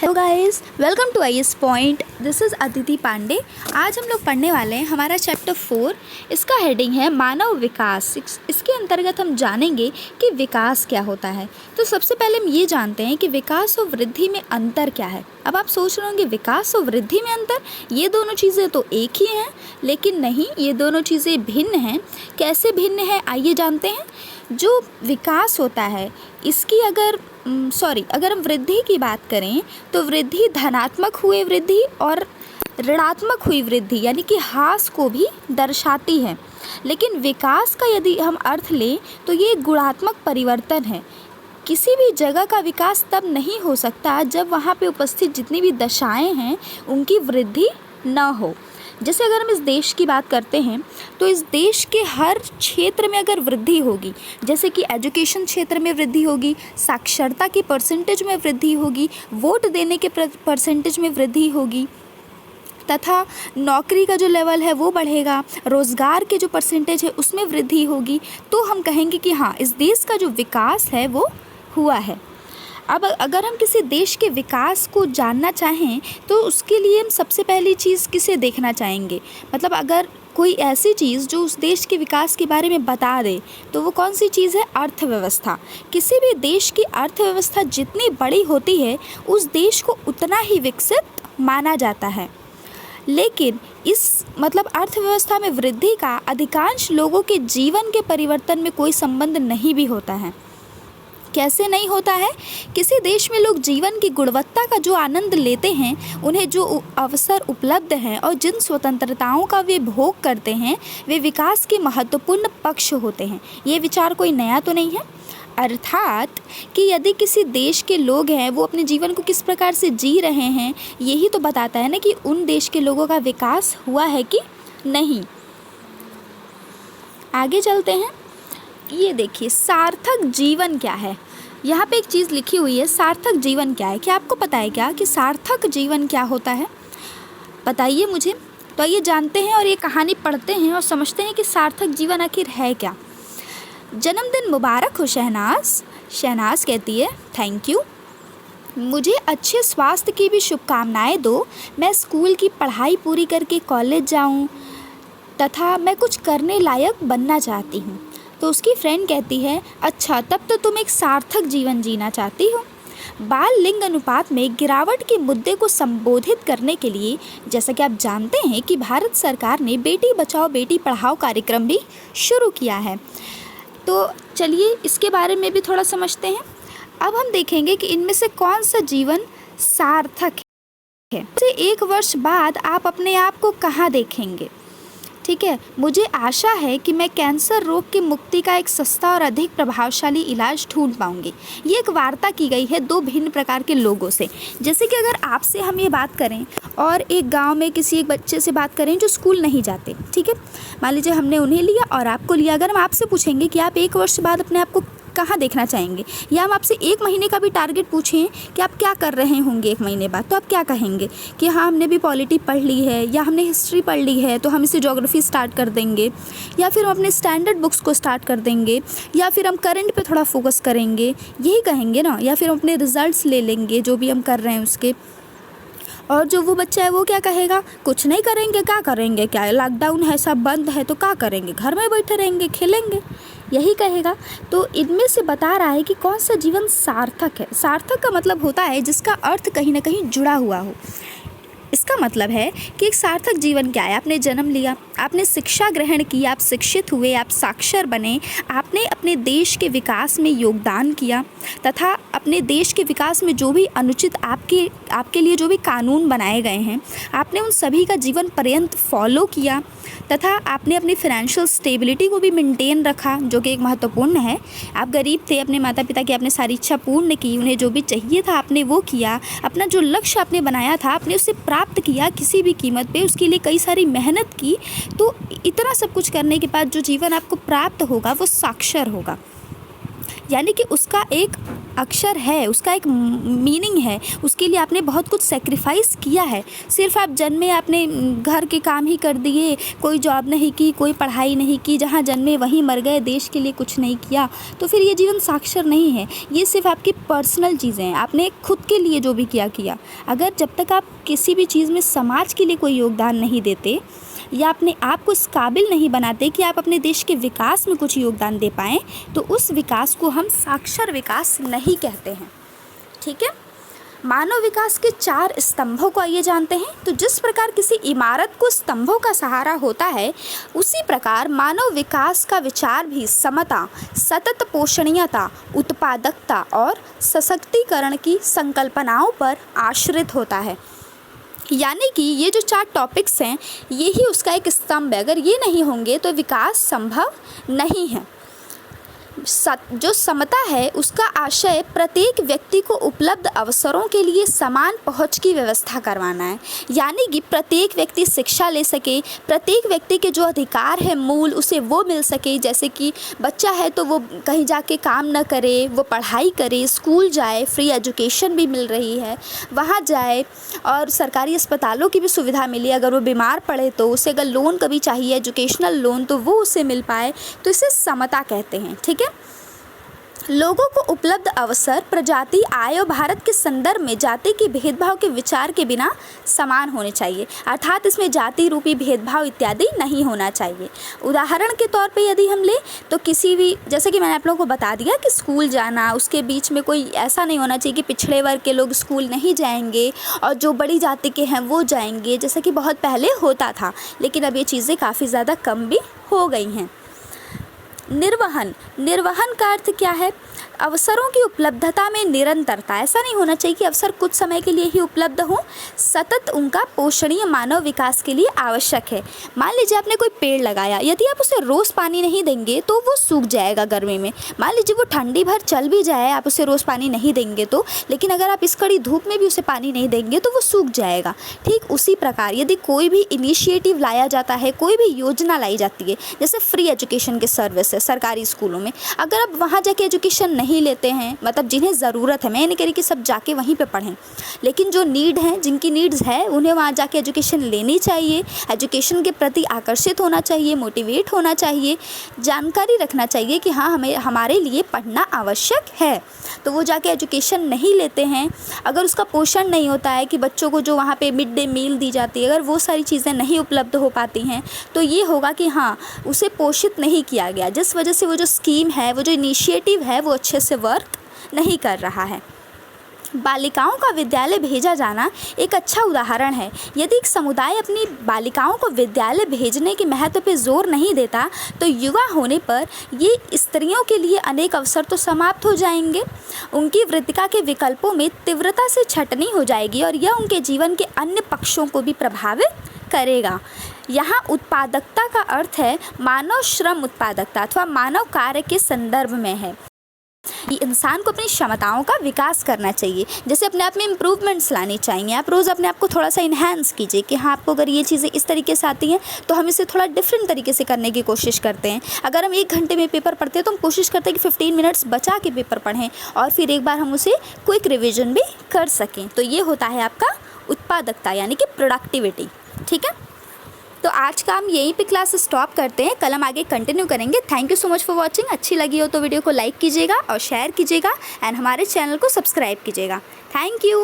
Hello guys, welcome to IAS point. This is Aditi Pandey. आज हम लोग पढ़ने वाले हैं हमारा चैप्टर 4। इसका हेडिंग है मानव विकास। इसके अंतर्गत हम जानेंगे कि विकास क्या होता है। तो सबसे पहले हम ये जानते हैं कि विकास और वृद्धि में अंतर क्या है। अब आप सोच रहे होंगे विकास और वृद्धि में अंतर, ये दोनों चीज़ें तो एक ही हैं, लेकिन नहीं, ये दोनों चीज़ें भिन्न हैं। कैसे भिन्न है आइए जानते हैं। जो विकास होता है इसकी अगर हम वृद्धि की बात करें तो वृद्धि धनात्मक हुए वृद्धि और ऋणात्मक हुई वृद्धि यानी कि ह्रास को भी दर्शाती है। लेकिन विकास का यदि हम अर्थ लें तो ये गुणात्मक परिवर्तन है। किसी भी जगह का विकास तब नहीं हो सकता जब वहाँ पे उपस्थित जितनी भी दशाएं हैं उनकी वृद्धि न हो। जैसे अगर हम इस देश की बात करते हैं तो इस देश के हर क्षेत्र में अगर वृद्धि होगी, जैसे कि एजुकेशन क्षेत्र में वृद्धि होगी, साक्षरता की परसेंटेज में वृद्धि होगी, वोट देने के परसेंटेज में वृद्धि होगी, तथा नौकरी का जो लेवल है वो बढ़ेगा, रोज़गार के जो परसेंटेज है उसमें वृद्धि होगी, तो हम कहेंगे कि हाँ, इस देश का जो विकास है वो हुआ है। अब अगर हम किसी देश के विकास को जानना चाहें तो उसके लिए हम सबसे पहली चीज़ किसे देखना चाहेंगे, मतलब अगर कोई ऐसी चीज़ जो उस देश के विकास के बारे में बता दे तो वो कौन सी चीज़ है? अर्थव्यवस्था। किसी भी देश की अर्थव्यवस्था जितनी बड़ी होती है उस देश को उतना ही विकसित माना जाता है। लेकिन इस अर्थव्यवस्था में वृद्धि का अधिकांश लोगों के जीवन के परिवर्तन में कोई संबंध नहीं भी होता है। कैसे नहीं होता है? किसी देश में लोग जीवन की गुणवत्ता का जो आनंद लेते हैं, उन्हें जो अवसर उपलब्ध हैं और जिन स्वतंत्रताओं का वे भोग करते हैं वे विकास के महत्वपूर्ण पक्ष होते हैं। ये विचार कोई नया तो नहीं है। अर्थात कि यदि किसी देश के लोग हैं वो अपने जीवन को किस प्रकार से जी रहे हैं, यही तो बताता है ना कि उन देश के लोगों का विकास हुआ है कि नहीं। आगे चलते हैं। ये देखिए, सार्थक जीवन क्या है। यहाँ पे एक चीज़ लिखी हुई है, सार्थक जीवन क्या है। क्या आपको पता है क्या कि सार्थक जीवन क्या होता है? बताइए मुझे। तो ये जानते हैं और ये कहानी पढ़ते हैं और समझते हैं कि सार्थक जीवन आखिर है क्या। जन्मदिन मुबारक हो शहनाज। शहनाज कहती है थैंक यू। मुझे अच्छे स्वास्थ्य की भी शुभकामनाएं दो। मैं स्कूल की पढ़ाई पूरी करके कॉलेज जाऊं तथा मैं कुछ करने लायक बनना चाहती हूँ। तो उसकी फ्रेंड कहती है अच्छा, तब तो तुम एक सार्थक जीवन जीना चाहती हो। बाल लिंग अनुपात में गिरावट के मुद्दे को संबोधित करने के लिए जैसा कि आप जानते हैं कि भारत सरकार ने बेटी बचाओ बेटी पढ़ाओ कार्यक्रम भी शुरू किया है। तो चलिए इसके बारे में भी थोड़ा समझते हैं। अब हम देखेंगे कि इनमें से कौन सा जीवन सार्थक है। से 1 वर्ष बाद आप अपने आप को कहाँ देखेंगे? ठीक है, मुझे आशा है कि मैं कैंसर रोग की मुक्ति का एक सस्ता और अधिक प्रभावशाली इलाज ढूंढ पाऊंगी। ये एक वार्ता की गई है 2 भिन्न प्रकार के लोगों से। जैसे कि अगर आपसे हम ये बात करें और एक गांव में किसी एक बच्चे से बात करें जो स्कूल नहीं जाते, ठीक है, मान लीजिए हमने उन्हें लिया और आपको लिया। अगर हम आपसे पूछेंगे कि आप 1 वर्ष बाद अपने आप को कहाँ देखना चाहेंगे, या हम आपसे 1 महीने का भी टारगेट पूछें कि आप क्या कर रहे होंगे 1 महीने बाद, तो आप क्या कहेंगे कि हाँ, हमने भी पॉलिटी पढ़ ली है या हमने हिस्ट्री पढ़ ली है तो हम इसे ज्योग्राफी स्टार्ट कर देंगे, या फिर हम अपने स्टैंडर्ड बुक्स को स्टार्ट कर देंगे, या फिर हम करंट पे थोड़ा फोकस करेंगे, यही कहेंगे ना। या फिर हम अपने रिजल्ट्स ले लेंगे जो भी हम कर रहे हैं उसके। और जो वो बच्चा है वो क्या कहेगा? कुछ नहीं करेंगे। क्या करेंगे? क्या लॉकडाउन है, सब बंद है तो क्या करेंगे? घर में बैठे रहेंगे, खेलेंगे, यही कहेगा। तो इनमें से बता रहा है कि कौन सा जीवन सार्थक है। सार्थक का मतलब होता है जिसका अर्थ कहीं ना कहीं जुड़ा हुआ हो। इसका मतलब है कि एक सार्थक जीवन क्या है? आपने जन्म लिया, आपने शिक्षा ग्रहण की, आप शिक्षित हुए, आप साक्षर बने, आपने अपने देश के विकास में योगदान किया तथा अपने देश के विकास में जो भी अनुचित आपके लिए जो भी कानून बनाए गए हैं आपने उन सभी का जीवन पर्यंत फॉलो किया तथा आपने अपनी फाइनेंशियल स्टेबिलिटी को भी मेंटेन रखा, जो कि एक महत्वपूर्ण है। आप गरीब थे, अपने माता पिता की आपने सारी इच्छा पूर्ण की, उन्हें जो भी चाहिए था आपने वो किया, अपना जो लक्ष्य आपने बनाया था आपने उसे प्राप्त किया किसी भी कीमत पे, उसके लिए कई सारी मेहनत की। तो इतना सब कुछ करने के बाद जो जीवन आपको प्राप्त होगा वो साक्षर होगा, यानी कि उसका एक अक्षर है, उसका एक मीनिंग है, उसके लिए आपने बहुत कुछ सेक्रीफाइस किया है। सिर्फ आप जन्मे, आपने घर के काम ही कर दिए, कोई जॉब नहीं की, कोई पढ़ाई नहीं की, जहाँ जन्मे वहीं मर गए, देश के लिए कुछ नहीं किया, तो फिर ये जीवन साक्षर नहीं है। ये सिर्फ आपकी पर्सनल चीज़ें हैं, आपने खुद के लिए जो भी किया। अगर जब तक आप किसी भी चीज़ में समाज के लिए कोई योगदान नहीं देते या अपने आप को इस काबिल नहीं बनाते कि आप अपने देश के विकास में कुछ योगदान दे पाएँ, तो उस विकास को हम साक्षर विकास नहीं कहते हैं। ठीक है, मानव विकास के 4 स्तंभों को आइए जानते हैं। तो जिस प्रकार किसी इमारत को स्तंभों का सहारा होता है, उसी प्रकार मानव विकास का विचार भी समता, सतत पोषणीयता, उत्पादकता और सशक्तिकरण की संकल्पनाओं पर आश्रित होता है। यानी कि ये जो 4 टॉपिक्स हैं, ये ही उसका एक स्तंभ है। अगर ये नहीं होंगे तो विकास संभव नहीं है। जो समता है, उसका आशय प्रत्येक व्यक्ति को उपलब्ध अवसरों के लिए समान पहुंच की व्यवस्था करवाना है। यानी कि प्रत्येक व्यक्ति शिक्षा ले सके, प्रत्येक व्यक्ति के जो अधिकार है मूल, उसे वो मिल सके। जैसे कि बच्चा है तो वो कहीं जाके काम न करे, वो पढ़ाई करे, स्कूल जाए, फ्री एजुकेशन भी मिल रही है, वहाँ जाए, और सरकारी अस्पतालों की भी सुविधा मिली। अगर वो बीमार पड़े तो उसे अगर लोन कभी चाहिए, एजुकेशनल लोन, तो वो उसे मिल पाए, तो इसे समता कहते हैं। ठीक है, लोगों को उपलब्ध अवसर प्रजाति, आय और भारत के संदर्भ में जाति के भेदभाव के विचार के बिना समान होने चाहिए, अर्थात इसमें जाति रूपी भेदभाव इत्यादि नहीं होना चाहिए। उदाहरण के तौर पे यदि हम ले तो किसी भी, जैसे कि मैंने आप लोगों को बता दिया कि स्कूल जाना, उसके बीच में कोई ऐसा नहीं होना चाहिए कि पिछड़े वर्ग के लोग स्कूल नहीं जाएंगे और जो बड़ी जाति के हैं वो जाएंगे, जैसा कि बहुत पहले होता था, लेकिन अब ये चीज़ें काफ़ी ज़्यादा कम भी हो गई हैं। निर्वहन का अर्थ क्या है? अवसरों की उपलब्धता में निरंतरता। ऐसा नहीं होना चाहिए कि अवसर कुछ समय के लिए ही उपलब्ध हो, सतत उनका पोषणीय मानव विकास के लिए आवश्यक है। मान लीजिए आपने कोई पेड़ लगाया, यदि आप उसे रोज़ पानी नहीं देंगे तो वो सूख जाएगा गर्मी में। मान लीजिए वो ठंडी भर चल भी जाए, आप उसे रोज़ पानी नहीं देंगे तो, लेकिन अगर आप इस कड़ी धूप में भी उसे पानी नहीं देंगे तो वो सूख जाएगा। ठीक उसी प्रकार यदि कोई भी इनिशिएटिव लाया जाता है, कोई भी योजना लाई जाती है, जैसे फ्री एजुकेशन के सर्विस है सरकारी स्कूलों में, अगर आप वहाँ जाके एजुकेशन नहीं लेते हैं, मतलब जिन्हें ज़रूरत है, मैं नहीं कह रही कि सब जाके वहीं पे पढ़ें, लेकिन जो नीड है, जिनकी नीड्स है, उन्हें वहाँ जाके एजुकेशन लेनी चाहिए, एजुकेशन के प्रति आकर्षित होना चाहिए, मोटिवेट होना चाहिए, जानकारी रखना चाहिए कि हाँ हमें, हमारे लिए पढ़ना आवश्यक है। तो वो जाके एजुकेशन नहीं लेते हैं, अगर उसका पोषण नहीं होता है कि बच्चों को जो वहाँ पे मिड डे मील दी जाती है, अगर वो सारी चीज़ें नहीं उपलब्ध हो पाती हैं, तो ये होगा कि हाँ उसे पोषित नहीं किया गया, जिस वजह से वो जो स्कीम है, वो जो इनिशिएटिव है, वो अच्छे से वर्क नहीं कर रहा है। बालिकाओं का विद्यालय भेजा जाना एक अच्छा उदाहरण है। यदि एक समुदाय अपनी बालिकाओं को विद्यालय भेजने के महत्व पर जोर नहीं देता, तो युवा होने पर ये स्त्रियों के लिए अनेक अवसर तो समाप्त हो जाएंगे, उनकी वृत्तिका के विकल्पों में तीव्रता से छटनी हो जाएगी और यह उनके जीवन के अन्य पक्षों को भी प्रभावित करेगा। यहाँ उत्पादकता का अर्थ है मानव श्रम उत्पादकता अथवा मानव कार्य के संदर्भ में है। इंसान को अपनी क्षमताओं का विकास करना चाहिए, जैसे अपने आप में इम्प्रूवमेंट्स लानी चाहिए। आप रोज़ अपने आप को थोड़ा सा इन्हेंस कीजिए कि हाँ आपको अगर ये चीज़ें इस तरीके से आती हैं तो हम इसे थोड़ा डिफरेंट तरीके से करने की कोशिश करते हैं। अगर हम 1 घंटे में पेपर पढ़ते हैं तो हम कोशिश करते हैं कि 15 मिनट्स बचा के पेपर पढ़ें और फिर एक बार हम उसे क्विक रिविजन भी कर सकें। तो ये होता है आपका उत्पादकता यानी कि प्रोडक्टिविटी। ठीक है, तो आज का हम यहीं पे क्लास स्टॉप करते हैं, कल हम आगे कंटिन्यू करेंगे। Thank you so much for watching. अच्छी लगी हो तो वीडियो को लाइक कीजिएगा और शेयर कीजिएगा एंड हमारे चैनल को सब्सक्राइब कीजिएगा। Thank you.